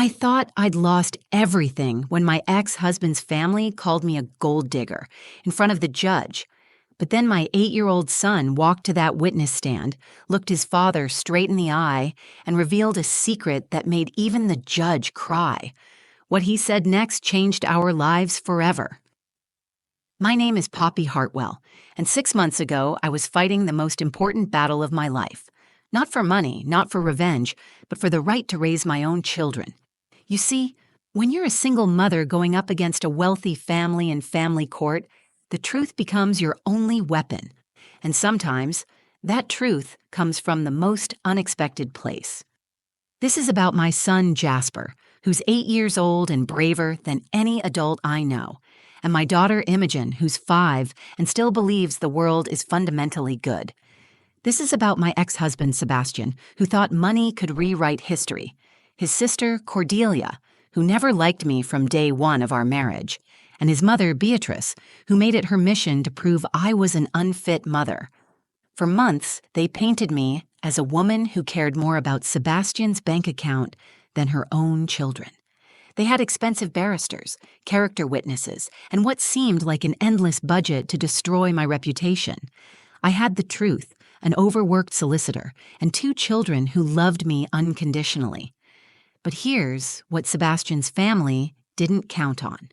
I thought I'd lost everything when my ex-husband's family called me a gold digger in front of the judge. But then my 8-year-old son walked to that witness stand, looked his father straight in the eye, and revealed a secret that made even the judge cry. What he said next changed our lives forever. My name is Poppy Hartwell, and 6 months ago I was fighting the most important battle of my life. Not for money, not for revenge, but for the right to raise my own children. You see, when you're a single mother going up against a wealthy family in family court, the truth becomes your only weapon. And sometimes, that truth comes from the most unexpected place. This is about my son, Jasper, who's 8 years old and braver than any adult I know, and my daughter, Imogen, who's 5 and still believes the world is fundamentally good. This is about my ex-husband, Sebastian, who thought money could rewrite history, his sister, Cordelia, who never liked me from day one of our marriage, and his mother, Beatrice, who made it her mission to prove I was an unfit mother. For months, they painted me as a woman who cared more about Sebastian's bank account than her own children. They had expensive barristers, character witnesses, and what seemed like an endless budget to destroy my reputation. I had the truth, an overworked solicitor, and 2 children who loved me unconditionally. But here's what Sebastian's family didn't count on.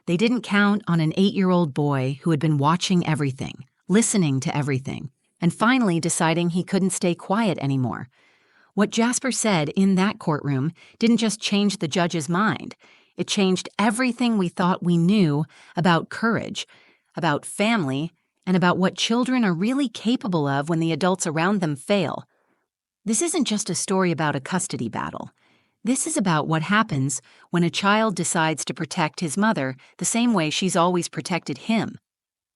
They didn't count on an 8-year-old boy who had been watching everything, listening to everything, and finally deciding he couldn't stay quiet anymore. What Jasper said in that courtroom didn't just change the judge's mind. It changed everything we thought we knew about courage, about family, and about what children are really capable of when the adults around them fail. This isn't just a story about a custody battle. This is about what happens when a child decides to protect his mother the same way she's always protected him.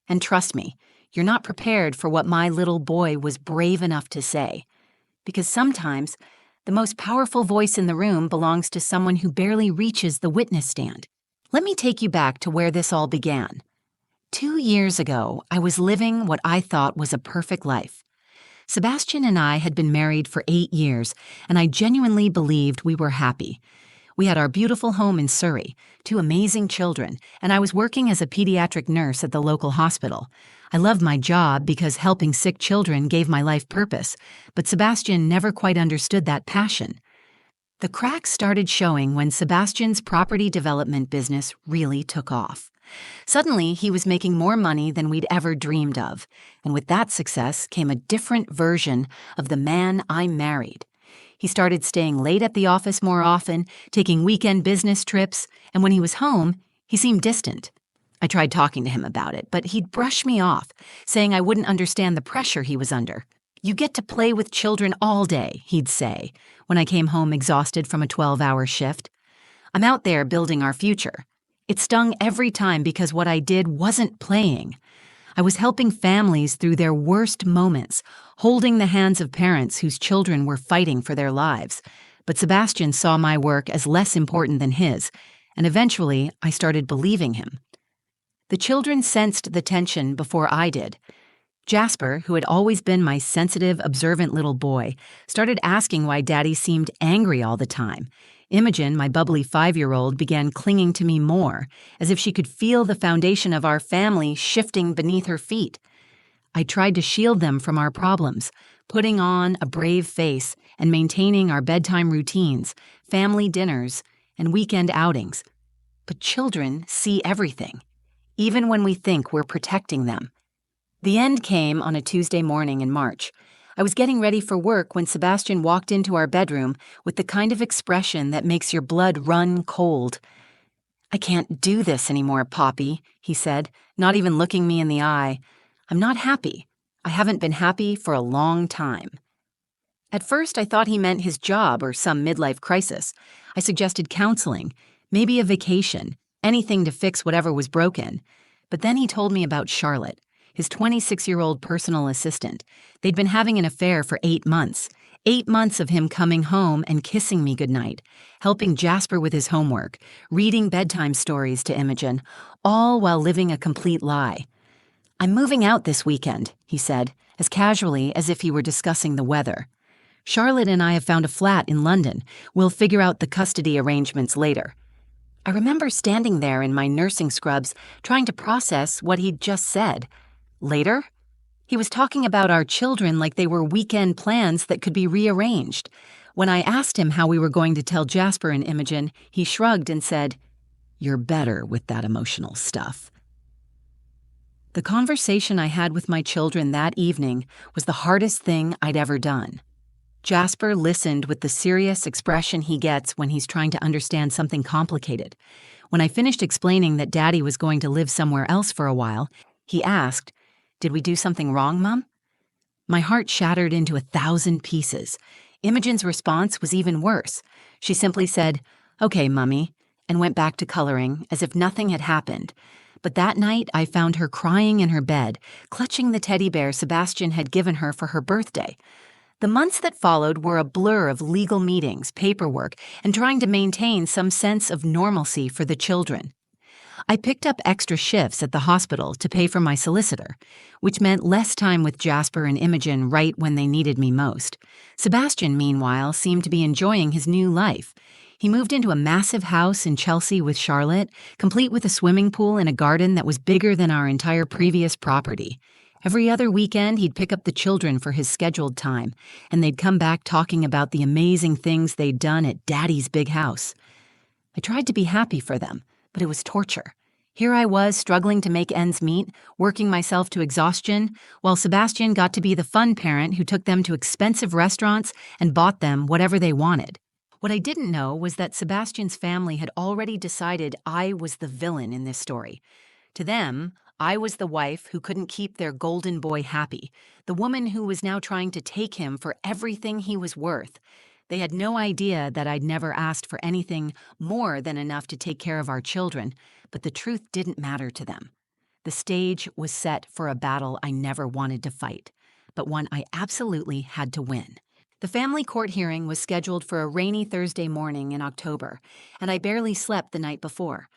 And trust me, you're not prepared for what my little boy was brave enough to say. Because sometimes, the most powerful voice in the room belongs to someone who barely reaches the witness stand. Let me take you back to where this all began. 2 years ago, I was living what I thought was a perfect life. Sebastian and I had been married for 8 years, and I genuinely believed we were happy. We had our beautiful home in Surrey, 2 amazing children, and I was working as a pediatric nurse at the local hospital. I loved my job because helping sick children gave my life purpose, but Sebastian never quite understood that passion. The cracks started showing when Sebastian's property development business really took off. Suddenly, he was making more money than we'd ever dreamed of, and with that success came a different version of the man I married. He started staying late at the office more often, taking weekend business trips, and when he was home, he seemed distant. I tried talking to him about it, but he'd brush me off, saying I wouldn't understand the pressure he was under. "You get to play with children all day," he'd say, when I came home exhausted from a 12-hour shift. "I'm out there building our future." It stung every time because what I did wasn't playing. I was helping families through their worst moments, holding the hands of parents whose children were fighting for their lives. But Sebastian saw my work as less important than his, and eventually I started believing him. The children sensed the tension before I did. Jasper, who had always been my sensitive, observant little boy, started asking why Daddy seemed angry all the time. Imogen, my bubbly 5-year-old, began clinging to me more, as if she could feel the foundation of our family shifting beneath her feet. I tried to shield them from our problems, putting on a brave face and maintaining our bedtime routines, family dinners, and weekend outings. But children see everything, even when we think we're protecting them. The end came on a Tuesday morning in March. I was getting ready for work when Sebastian walked into our bedroom with the kind of expression that makes your blood run cold. "I can't do this anymore, Poppy," he said, not even looking me in the eye. "I'm not happy. I haven't been happy for a long time." At first, I thought he meant his job or some midlife crisis. I suggested counseling, maybe a vacation, anything to fix whatever was broken. But then he told me about Charlotte, his 26-year-old personal assistant. They'd been having an affair for 8 months. 8 months of him coming home and kissing me goodnight, helping Jasper with his homework, reading bedtime stories to Imogen, all while living a complete lie. "I'm moving out this weekend," he said, as casually as if he were discussing the weather. Charlotte and I have found a flat in London. We'll figure out the custody arrangements later." I remember standing there in my nursing scrubs, trying to process what he'd just said. Later? He was talking about our children like they were weekend plans that could be rearranged. When I asked him how we were going to tell Jasper and Imogen, he shrugged and said, "You're better with that emotional stuff." The conversation I had with my children that evening was the hardest thing I'd ever done. Jasper listened with the serious expression he gets when he's trying to understand something complicated. When I finished explaining that Daddy was going to live somewhere else for a while, he asked, "Did we do something wrong, Mom?" My heart shattered into 1,000 pieces. Imogen's response was even worse. She simply said, "Okay, Mummy," and went back to coloring as if nothing had happened. But that night, I found her crying in her bed, clutching the teddy bear Sebastian had given her for her birthday. The months that followed were a blur of legal meetings, paperwork, and trying to maintain some sense of normalcy for the children. I picked up extra shifts at the hospital to pay for my solicitor, which meant less time with Jasper and Imogen right when they needed me most. Sebastian, meanwhile, seemed to be enjoying his new life. He moved into a massive house in Chelsea with Charlotte, complete with a swimming pool and a garden that was bigger than our entire previous property. Every other weekend, he'd pick up the children for his scheduled time, and they'd come back talking about the amazing things they'd done at Daddy's big house. I tried to be happy for them, but it was torture. Here I was struggling to make ends meet, working myself to exhaustion, while Sebastian got to be the fun parent who took them to expensive restaurants and bought them whatever they wanted. What I didn't know was that Sebastian's family had already decided I was the villain in this story. To them, I was the wife who couldn't keep their golden boy happy, the woman who was now trying to take him for everything he was worth. They had no idea that I'd never asked for anything more than enough to take care of our children, but the truth didn't matter to them. The stage was set for a battle I never wanted to fight, but one I absolutely had to win. The family court hearing was scheduled for a rainy Thursday morning in October, and I barely slept the night before.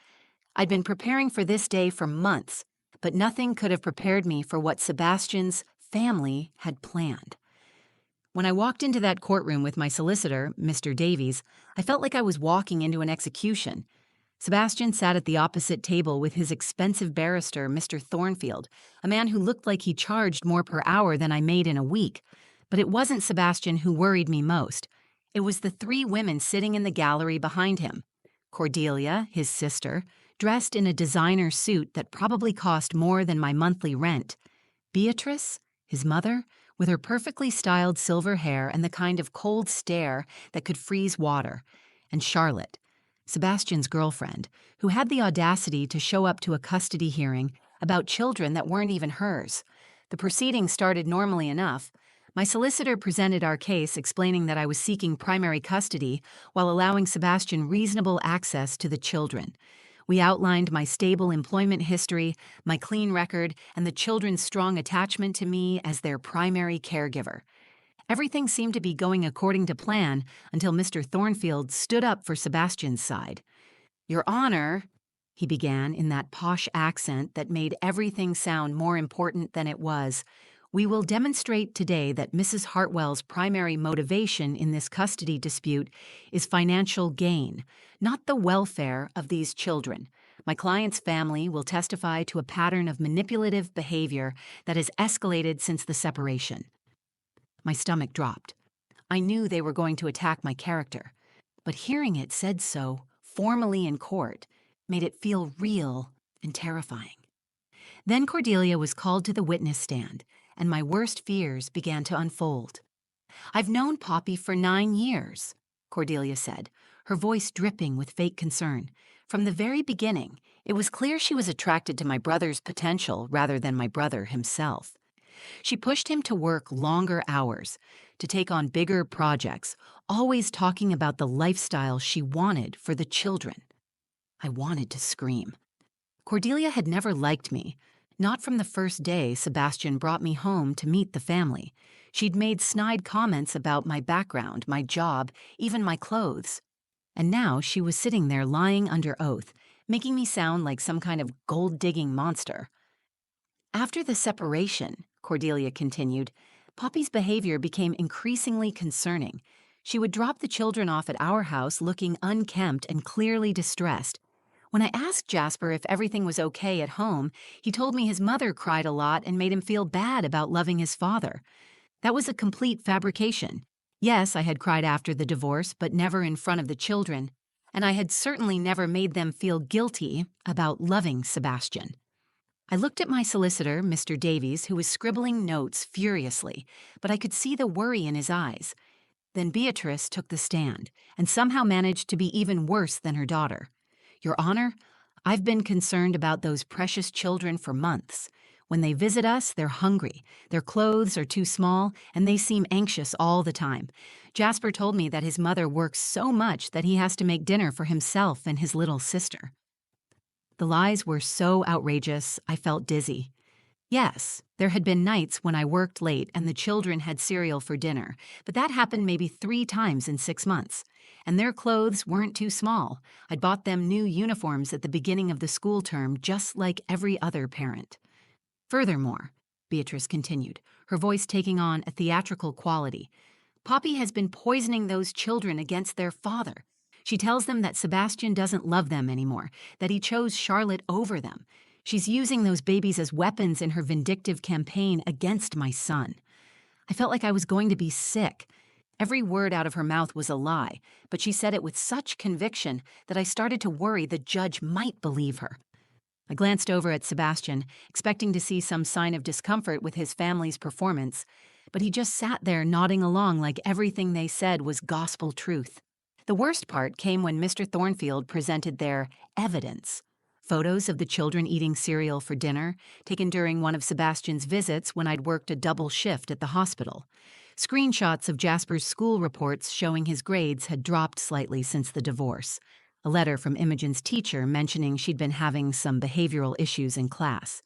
I'd been preparing for this day for months, but nothing could have prepared me for what Sebastian's family had planned. When I walked into that courtroom with my solicitor, Mr. Davies, I felt like I was walking into an execution. Sebastian sat at the opposite table with his expensive barrister, Mr. Thornfield, a man who looked like he charged more per hour than I made in a week. But it wasn't Sebastian who worried me most. It was the 3 women sitting in the gallery behind him. Cordelia, his sister, dressed in a designer suit that probably cost more than my monthly rent. Beatrice, his mother, with her perfectly styled silver hair and the kind of cold stare that could freeze water. And Charlotte, Sebastian's girlfriend, who had the audacity to show up to a custody hearing about children that weren't even hers. The proceedings started normally enough. My solicitor presented our case explaining that I was seeking primary custody while allowing Sebastian reasonable access to the children. We outlined my stable employment history, my clean record, and the children's strong attachment to me as their primary caregiver. Everything seemed to be going according to plan until Mr. Thornfield stood up for Sebastian's side. "Your Honor," he began in that posh accent that made everything sound more important than it was, "we will demonstrate today that Mrs. Hartwell's primary motivation in this custody dispute is financial gain, not the welfare of these children. My client's family will testify to a pattern of manipulative behavior that has escalated since the separation." My stomach dropped. I knew they were going to attack my character, but hearing it said so, formally in court, made it feel real and terrifying. Then Cordelia was called to the witness stand, and my worst fears began to unfold. "I've known Poppy for 9 years," Cordelia said, her voice dripping with fake concern. "From the very beginning, it was clear she was attracted to my brother's potential rather than my brother himself. She pushed him to work longer hours, to take on bigger projects, always talking about the lifestyle she wanted for the children." I wanted to scream. Cordelia had never liked me. Not from the first day Sebastian brought me home to meet the family. She'd made snide comments about my background, my job, even my clothes. And now she was sitting there lying under oath, making me sound like some kind of gold-digging monster. "After the separation," Cordelia continued, Poppy's behavior became increasingly concerning. She would drop the children off at our house looking unkempt and clearly distressed. When I asked Jasper if everything was okay at home, he told me his mother cried a lot and made him feel bad about loving his father. That was a complete fabrication. Yes, I had cried after the divorce, but never in front of the children. And I had certainly never made them feel guilty about loving Sebastian. I looked at my solicitor, Mr. Davies, who was scribbling notes furiously, but I could see the worry in his eyes. Then Beatrice took the stand, and somehow managed to be even worse than her daughter. Your Honor, I've been concerned about those precious children for months. When they visit us, they're hungry, their clothes are too small, and they seem anxious all the time. Jasper told me that his mother works so much that he has to make dinner for himself and his little sister. The lies were so outrageous, I felt dizzy. Yes, there had been nights when I worked late and the children had cereal for dinner, but that happened maybe 3 times in 6 months. And their clothes weren't too small. I'd bought them new uniforms at the beginning of the school term, just like every other parent. Furthermore, Beatrice continued, her voice taking on a theatrical quality, Poppy has been poisoning those children against their father. She tells them that Sebastian doesn't love them anymore, that he chose Charlotte over them. She's using those babies as weapons in her vindictive campaign against my son. I felt like I was going to be sick. Every word out of her mouth was a lie, but she said it with such conviction that I started to worry the judge might believe her. I glanced over at Sebastian, expecting to see some sign of discomfort with his family's performance, but he just sat there nodding along like everything they said was gospel truth. The worst part came when Mr. Thornfield presented their evidence. Photos of the children eating cereal for dinner, taken during one of Sebastian's visits when I'd worked a double shift at the hospital. Screenshots of Jasper's school reports showing his grades had dropped slightly since the divorce. A letter from Imogen's teacher mentioning she'd been having some behavioral issues in class.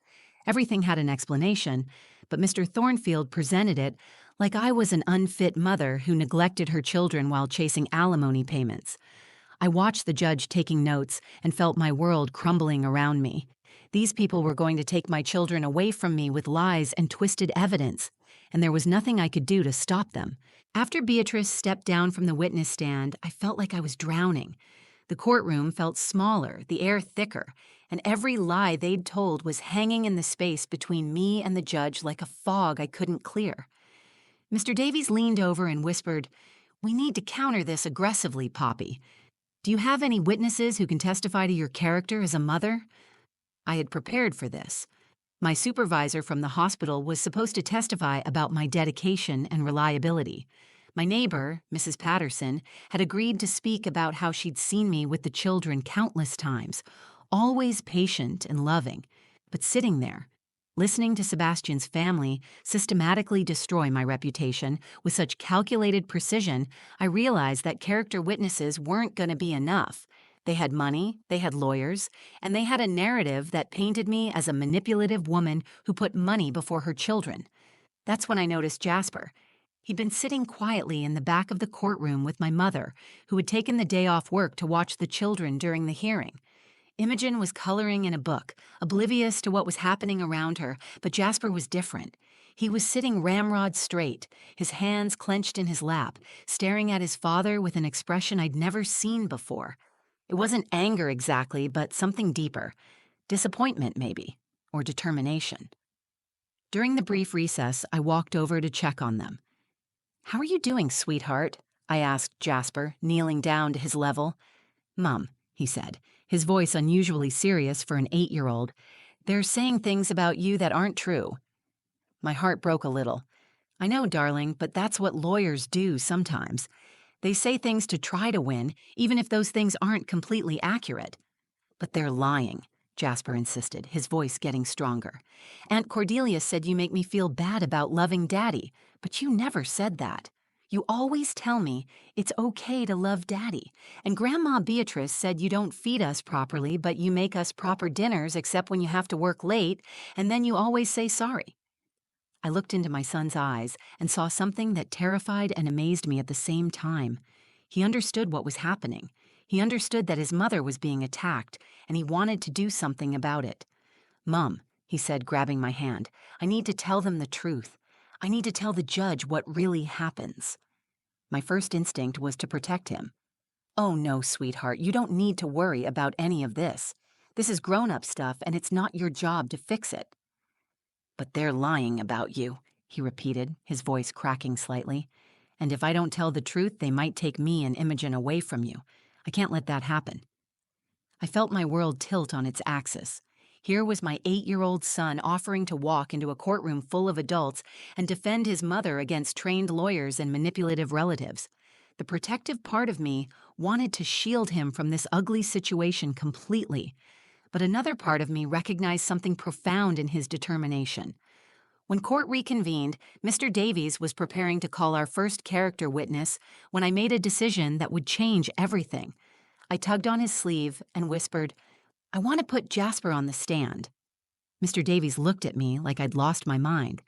Everything had an explanation, but Mr. Thornfield presented it like I was an unfit mother who neglected her children while chasing alimony payments. I watched the judge taking notes and felt my world crumbling around me. These people were going to take my children away from me with lies and twisted evidence, and there was nothing I could do to stop them. After Beatrice stepped down from the witness stand, I felt like I was drowning. The courtroom felt smaller, the air thicker, and every lie they'd told was hanging in the space between me and the judge like a fog I couldn't clear. Mr. Davies leaned over and whispered, "We need to counter this aggressively, Poppy. Do you have any witnesses who can testify to your character as a mother?" I had prepared for this. My supervisor from the hospital was supposed to testify about my dedication and reliability. My neighbor, Mrs. Patterson, had agreed to speak about how she'd seen me with the children countless times, always patient and loving, but sitting there, listening to Sebastian's family systematically destroy my reputation with such calculated precision, I realized that character witnesses weren't going to be enough. They had money, they had lawyers, and they had a narrative that painted me as a manipulative woman who put money before her children. That's when I noticed Jasper. He'd been sitting quietly in the back of the courtroom with my mother, who had taken the day off work to watch the children during the hearing. Imogen was coloring in a book, oblivious to what was happening around her, but Jasper was different. He was sitting ramrod straight, his hands clenched in his lap, staring at his father with an expression I'd never seen before. It wasn't anger exactly, but something deeper. Disappointment, maybe, or determination. During the brief recess, I walked over to check on them. "How are you doing, sweetheart?" I asked Jasper, kneeling down to his level. "Mum," he said, his voice unusually serious for an 8-year-old, "they're saying things about you that aren't true." My heart broke a little. "I know, darling, but that's what lawyers do sometimes. They say things to try to win, even if those things aren't completely accurate." "But they're lying," Jasper insisted, his voice getting stronger. "Aunt Cordelia said you make me feel bad about loving Daddy, but you never said that. You always tell me it's okay to love Daddy, and Grandma Beatrice said you don't feed us properly, but you make us proper dinners except when you have to work late, and then you always say sorry." I looked into my son's eyes and saw something that terrified and amazed me at the same time. He understood what was happening. He understood that his mother was being attacked, and he wanted to do something about it. "Mum," he said, grabbing my hand, "I need to tell them the truth. I need to tell the judge what really happens." My first instinct was to protect him. "Oh no, sweetheart, you don't need to worry about any of this. This is grown-up stuff and it's not your job to fix it." "But they're lying about you," he repeated, his voice cracking slightly. "And if I don't tell the truth, they might take me and Imogen away from you. I can't let that happen." I felt my world tilt on its axis. Here was my 8-year-old son offering to walk into a courtroom full of adults and defend his mother against trained lawyers and manipulative relatives. The protective part of me wanted to shield him from this ugly situation completely, but another part of me recognized something profound in his determination. When court reconvened, Mr. Davies was preparing to call our first character witness when I made a decision that would change everything. I tugged on his sleeve and whispered, "I want to put Jasper on the stand." Mr. Davies looked at me like I'd lost my mind.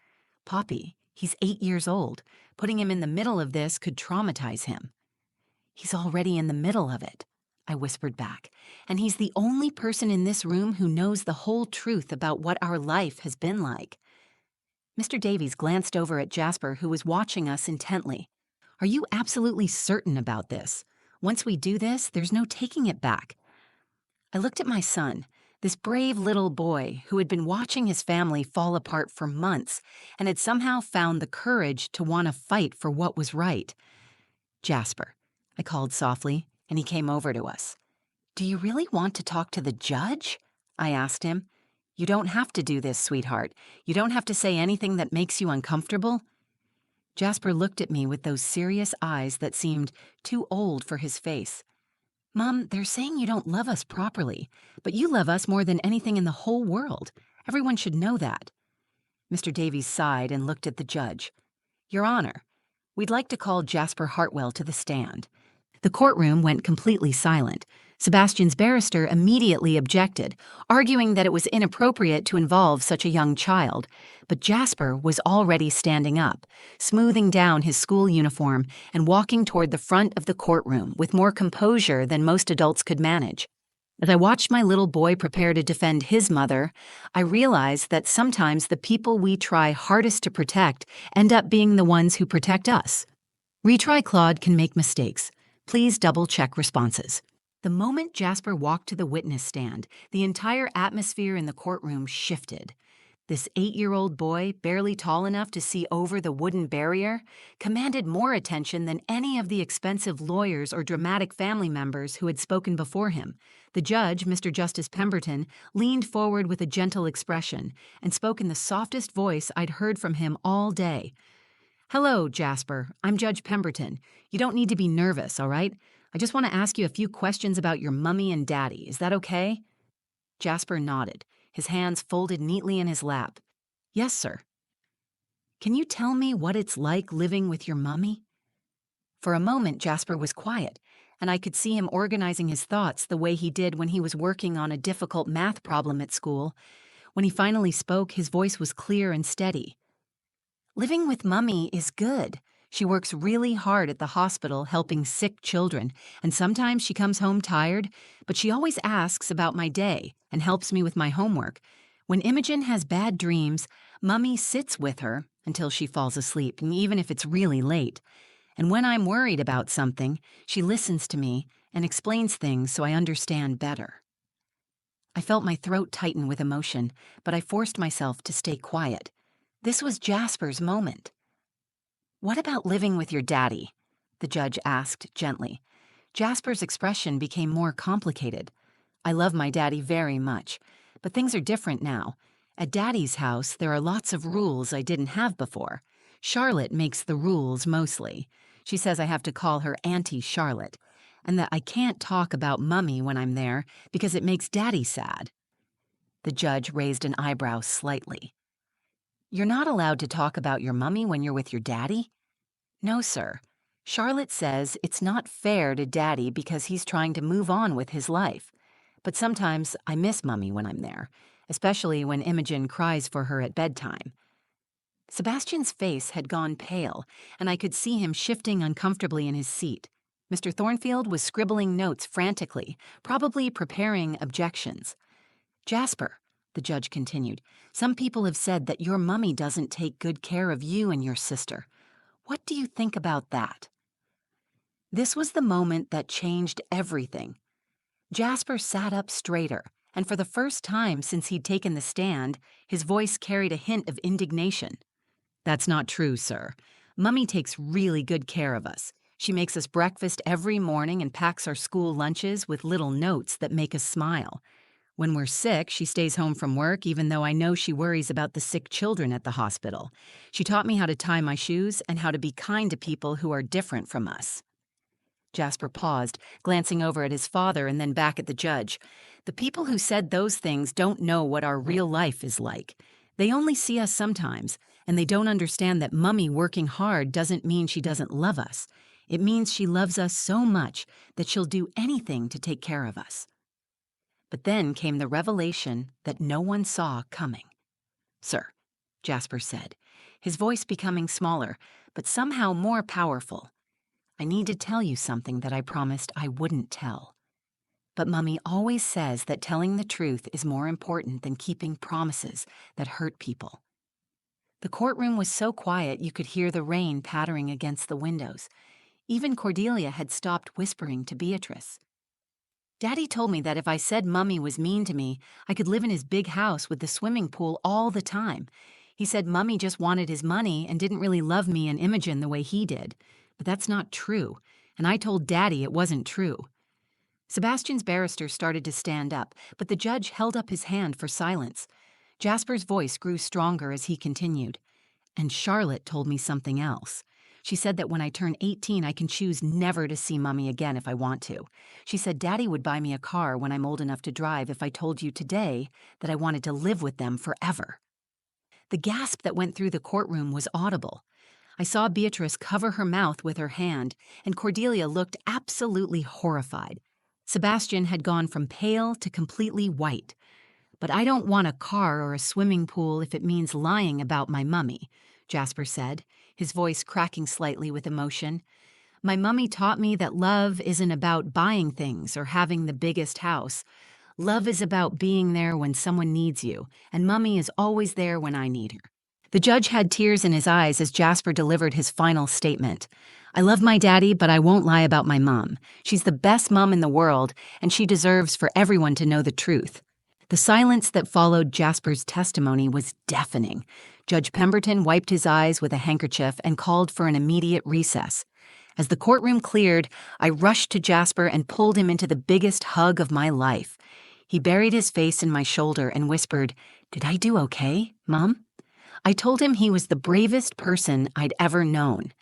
"Poppy, he's 8 years old. Putting him in the middle of this could traumatize him." "He's already in the middle of it," I whispered back, "and he's the only person in this room who knows the whole truth about what our life has been like." Mr. Davies glanced over at Jasper, who was watching us intently. "Are you absolutely certain about this? Once we do this, there's no taking it back." I looked at my son, this brave little boy who had been watching his family fall apart for months and had somehow found the courage to want to fight for what was right. "Jasper," I called softly, and he came over to us. "Do you really want to talk to the judge?" I asked him. "You don't have to do this, sweetheart. You don't have to say anything that makes you uncomfortable." Jasper looked at me with those serious eyes that seemed too old for his face. "Mom, they're saying you don't love us properly, but you love us more than anything in the whole world. Everyone should know that." Mr. Davies sighed and looked at the judge. "Your Honor, we'd like to call Jasper Hartwell to the stand." The courtroom went completely silent. Sebastian's barrister immediately objected, arguing that it was inappropriate to involve such a young child. But Jasper was already standing up, smoothing down his school uniform and walking toward the front of the courtroom with more composure than most adults could manage. As I watched my little boy prepare to defend his mother, I realized that sometimes the people we try hardest to protect end up being the ones who protect us. Retry Claude can make mistakes. Please double-check responses. The moment Jasper walked to the witness stand, the entire atmosphere in the courtroom shifted. This 8-year-old boy, barely tall enough to see over the wooden barrier, commanded more attention than any of the expensive lawyers or dramatic family members who had spoken before him. The judge, Mr. Justice Pemberton, leaned forward with a gentle expression and spoke in the softest voice I'd heard from him all day. "Hello, Jasper. I'm Judge Pemberton. You don't need to be nervous, all right? I just want to ask you a few questions about your mummy and daddy. Is that okay?" Jasper nodded, his hands folded neatly in his lap. "Yes, sir." "Can you tell me what it's like living with your mummy?" For a moment, Jasper was quiet, and I could see him organizing his thoughts the way he did when he was working on a difficult math problem at school. When he finally spoke, his voice was clear and steady. "Living with Mummy is good. She works really hard at the hospital helping sick children, and sometimes she comes home tired, but she always asks about my day and helps me with my homework. When Imogen has bad dreams, Mummy sits with her until she falls asleep, and even if it's really late. And when I'm worried about something, she listens to me and explains things so I understand better." I felt my throat tighten with emotion, but I forced myself to stay quiet. This was Jasper's moment. "What about living with your daddy?" the judge asked gently. Jasper's expression became more complicated. "I love my daddy very much, but things are different now. At Daddy's house, there are lots of rules I didn't have before. Charlotte makes the rules mostly. She says I have to call her Auntie Charlotte, and that I can't talk about Mummy when I'm there because it makes Daddy sad." The judge raised an eyebrow slightly. "You're not allowed to talk about your mummy when you're with your daddy?" "No, sir. Charlotte says it's not fair to Daddy because he's trying to move on with his life. But sometimes I miss Mummy when I'm there, especially when Imogen cries for her at bedtime." Sebastian's face had gone pale, and I could see him shifting uncomfortably in his seat. Mr. Thornfield was scribbling notes frantically, probably preparing objections. "Jasper, the judge continued. Some people have said that your mummy doesn't take good care of you and your sister. What do you think about that? This was the moment that changed everything. Jasper sat up straighter, and for the first time since he'd taken the stand, his voice carried a hint of indignation. That's not true, sir. Mummy takes really good care of us. She makes us breakfast every morning and packs our school lunches with little notes that make us smile. When we're sick, she stays home from work, even though I know she worries about the sick children at the hospital. She taught me how to tie my shoes and how to be kind to people who are different from us. Jasper paused, glancing over at his father and then back at the judge. The people who said those things don't know what our real life is like. They only see us sometimes, and they don't understand that Mummy working hard doesn't mean she doesn't love us. It means she loves us so much that she'll do anything to take care of us. But then came the revelation that no one saw coming. Sir, Jasper said, his voice becoming smaller, but somehow more powerful. I need to tell you something that I promised I wouldn't tell. But Mummy always says that telling the truth is more important than keeping promises that hurt people. The courtroom was so quiet you could hear the rain pattering against the windows. Even Cordelia had stopped whispering to Beatrice. Daddy told me that if I said Mummy was mean to me, I could live in his big house with the swimming pool all the time. He said Mummy just wanted his money and didn't really love me and Imogen the way he did. But that's not true, and I told Daddy it wasn't true. Sebastian's barrister started to stand up, but the judge held up his hand for silence. Jasper's voice grew stronger as he continued. And Charlotte told me something else. She said that when I turn 18, I can choose never to see Mummy again if I want to. She said Daddy would buy me a car when I'm old enough to drive if I told you today that I wanted to live with them forever. The gasp that went through the courtroom was audible. I saw Beatrice cover her mouth with her hand, and Cordelia looked absolutely horrified. Sebastian had gone from pale to completely white. But I don't want a car or a swimming pool if it means lying about my mummy, Jasper said, his voice cracking slightly with emotion. My mummy taught me that love isn't about buying things or having the biggest house. Love is about being there when someone needs you, and Mummy is always there when I need her. The judge had tears in his eyes as Jasper delivered his final statement. I love my daddy, but I won't lie about my mom. She's the best mom in the world, and she deserves for everyone to know the truth. The silence that followed Jasper's testimony was deafening. Judge Pemberton wiped his eyes with a handkerchief and called for an immediate recess. As the courtroom cleared, I rushed to Jasper and pulled him into the biggest hug of my life. He buried his face in my shoulder and whispered, "Did I do okay, Mom?" I told him he was the bravest person I'd ever known.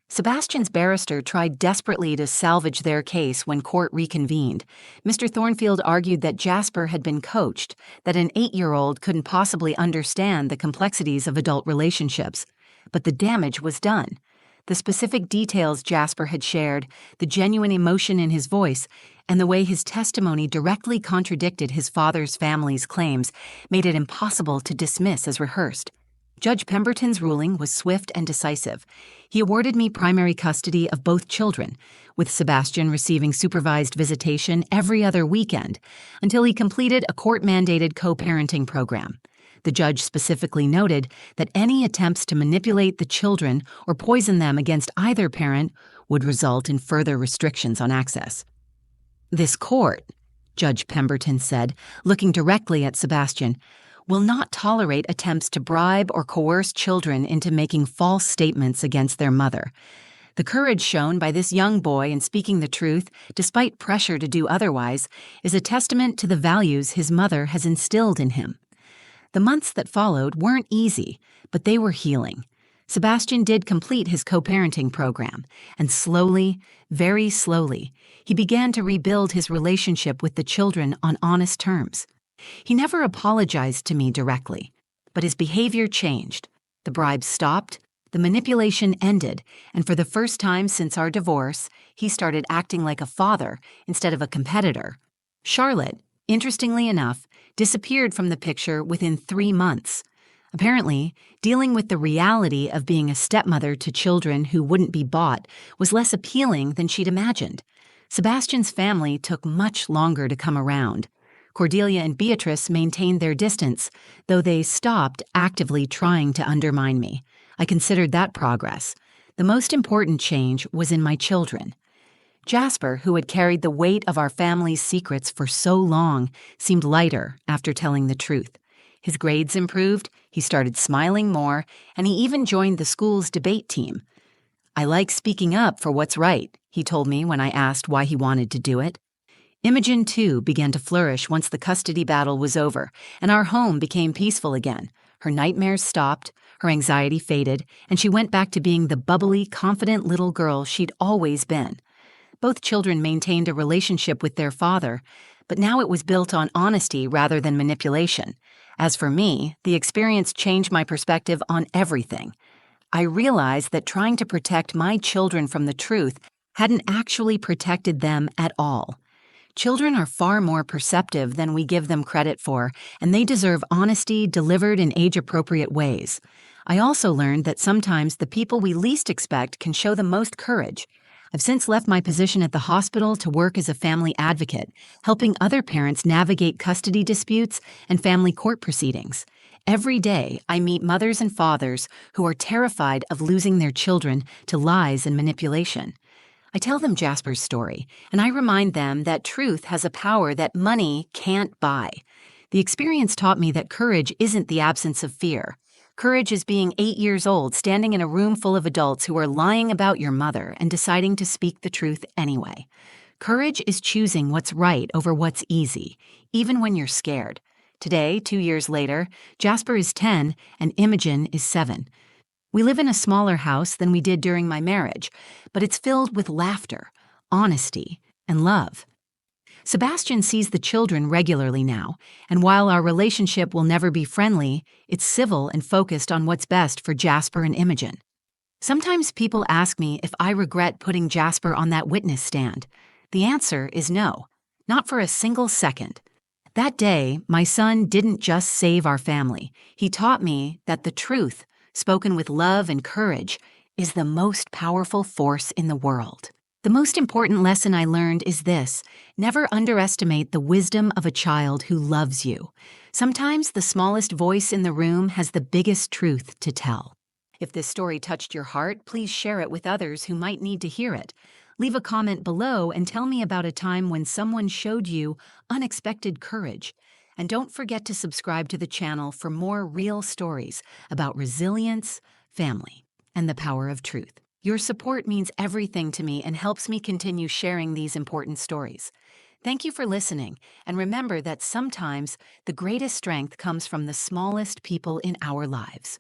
Sebastian's barrister tried desperately to salvage their case when court reconvened. Mr. Thornfield argued that Jasper had been coached, that an 8-year-old couldn't possibly understand the complexities of adult relationships. But the damage was done. The specific details Jasper had shared, the genuine emotion in his voice, and the way his testimony directly contradicted his father's family's claims made it impossible to dismiss as rehearsed. Judge Pemberton's ruling was swift and decisive. He awarded me primary custody of both children, with Sebastian receiving supervised visitation every other weekend until he completed a court-mandated co-parenting program. The judge specifically noted that any attempts to manipulate the children or poison them against either parent would result in further restrictions on access. This court, Judge Pemberton said, looking directly at Sebastian, will not tolerate attempts to bribe or coerce children into making false statements against their mother. The courage shown by this young boy in speaking the truth, despite pressure to do otherwise, is a testament to the values his mother has instilled in him. The months that followed weren't easy, but they were healing. Sebastian did complete his co-parenting program, and slowly, very slowly, he began to rebuild his relationship with the children on honest terms. He never apologized to me directly, but his behavior changed. The bribes stopped, the manipulation ended, and for the first time since our divorce, he started acting like a father instead of a competitor. Charlotte, interestingly enough, disappeared from the picture within 3 months. Apparently, dealing with the reality of being a stepmother to children who wouldn't be bought was less appealing than she'd imagined. Sebastian's family took much longer to come around. Cordelia and Beatrice maintained their distance, though they stopped actively trying to undermine me. I considered that progress. The most important change was in my children. Jasper, who had carried the weight of our family's secrets for so long, seemed lighter after telling the truth. His grades improved, he started smiling more, and he even joined the school's debate team. "I like speaking up for what's right," he told me when I asked why he wanted to do it. Imogen, too, began to flourish once the custody battle was over, and our home became peaceful again. Her nightmares stopped, her anxiety faded, and she went back to being the bubbly, confident little girl she'd always been. Both children maintained a relationship with their father, but now it was built on honesty rather than manipulation. As for me, the experience changed my perspective on everything. I realized that trying to protect my children from the truth hadn't actually protected them at all. Children are far more perceptive than we give them credit for, and they deserve honesty delivered in age-appropriate ways. I also learned that sometimes the people we least expect can show the most courage. I've since left my position at the hospital to work as a family advocate, helping other parents navigate custody disputes and family court proceedings. Every day, I meet mothers and fathers who are terrified of losing their children to lies and manipulation. I tell them Jasper's story, and I remind them that truth has a power that money can't buy. The experience taught me that courage isn't the absence of fear. Courage is being 8 years old, standing in a room full of adults who are lying about your mother and deciding to speak the truth anyway. Courage is choosing what's right over what's easy, even when you're scared. Today, 2 years later, Jasper is 10 and Imogen is 7. We live in a smaller house than we did during my marriage, but it's filled with laughter, honesty, and love. Sebastian sees the children regularly now, and while our relationship will never be friendly, it's civil and focused on what's best for Jasper and Imogen. Sometimes people ask me if I regret putting Jasper on that witness stand. The answer is no, not for a single second. That day, my son didn't just save our family. He taught me that the truth, spoken with love and courage, is the most powerful force in the world. The most important lesson I learned is this: never underestimate the wisdom of a child who loves you. Sometimes the smallest voice in the room has the biggest truth to tell. If this story touched your heart, please share it with others who might need to hear it. Leave a comment below and tell me about a time when someone showed you unexpected courage. And don't forget to subscribe to the channel for more real stories about resilience, family, and the power of truth. Your support means everything to me and helps me continue sharing these important stories. Thank you for listening, and remember that sometimes the greatest strength comes from the smallest people in our lives.